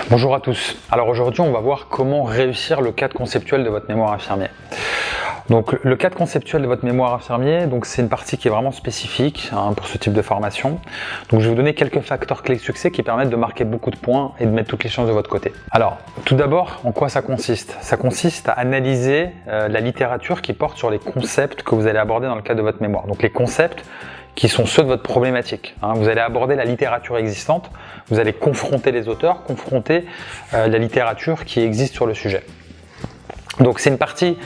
Bonjour à tous. Alors aujourd'hui, on va voir comment réussir le cadre conceptuel de votre mémoire infirmier. Donc le cadre conceptuel de votre mémoire infirmier, c'est une partie qui est vraiment spécifique pour ce type de formation. Donc je vais vous donner quelques facteurs clés de succès qui permettent de marquer beaucoup de points et de mettre toutes les chances de votre côté. Alors tout d'abord, en quoi ça consiste? Ça consiste à analyser la littérature qui porte sur les concepts que vous allez aborder dans le cadre de votre mémoire. Donc les concepts qui sont ceux de votre problématique. Vous allez aborder la littérature existante, vous allez confronter les auteurs, confronter la littérature qui existe sur le sujet. Donc c'est une partie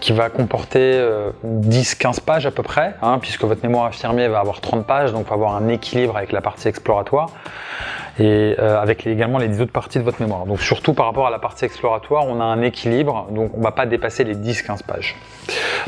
qui va comporter 10-15 pages à peu près, puisque votre mémoire infirmier va avoir 30 pages, donc il va avoir un équilibre avec la partie exploratoire et avec également les 10 autres parties de votre mémoire. Donc surtout par rapport à la partie exploratoire, on a un équilibre, donc on ne va pas dépasser les 10-15 pages.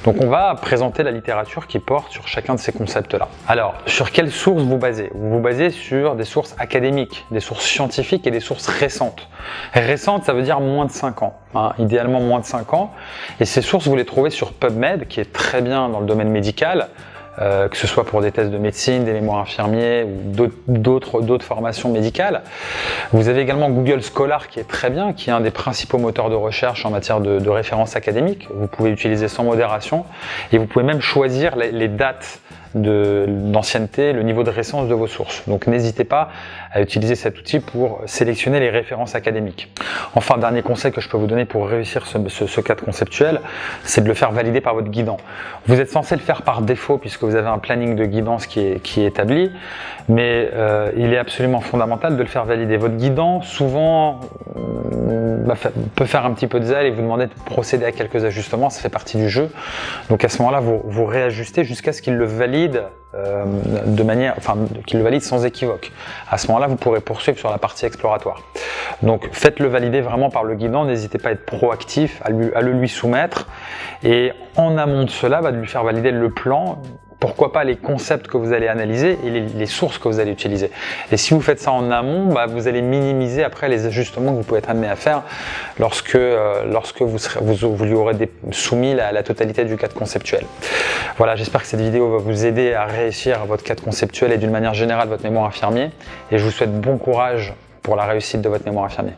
Donc on va présenter la littérature qui porte sur chacun de ces concepts-là. Alors, sur quelles sources vous basez? Vous vous basez sur des sources académiques, des sources scientifiques et des sources récentes. Récentes, ça veut dire moins de 5 ans, idéalement moins de 5 ans. Et ces sources, vous les trouvez sur PubMed, qui est très bien dans le domaine médical, que ce soit pour des tests de médecine, des mémoires infirmiers ou d'autres formations médicales. Vous avez également Google Scholar qui est très bien, qui est un des principaux moteurs de recherche en matière de références académiques. Vous pouvez l'utiliser sans modération et vous pouvez même choisir les dates d'ancienneté, le niveau de récence de vos sources. Donc n'hésitez pas à utiliser cet outil pour sélectionner les références académiques. Enfin, dernier conseil que je peux vous donner pour réussir ce cadre conceptuel, c'est de le faire valider par votre guidant. Vous êtes censé le faire par défaut puisque vous avez un planning de guidance qui est établi, mais il est absolument fondamental de le faire valider. Votre guidant, souvent, peut faire un petit peu de zèle et vous demander de procéder à quelques ajustements, ça fait partie du jeu. Donc à ce moment-là, vous réajustez jusqu'à ce qu'il le valide qu'il le valide sans équivoque. À ce moment-là, vous pourrez poursuivre sur la partie exploratoire. Donc faites-le valider vraiment par le guidant, n'hésitez pas à être proactif, à le lui soumettre et en amont de cela, de lui faire valider le plan. Pourquoi pas les concepts que vous allez analyser et les sources que vous allez utiliser. Et si vous faites ça en amont, vous allez minimiser après les ajustements que vous pouvez être amené à faire lorsque vous lui aurez soumis la totalité du cadre conceptuel. Voilà, j'espère que cette vidéo va vous aider à réussir votre cadre conceptuel et d'une manière générale votre mémoire infirmier. Et je vous souhaite bon courage pour la réussite de votre mémoire infirmier.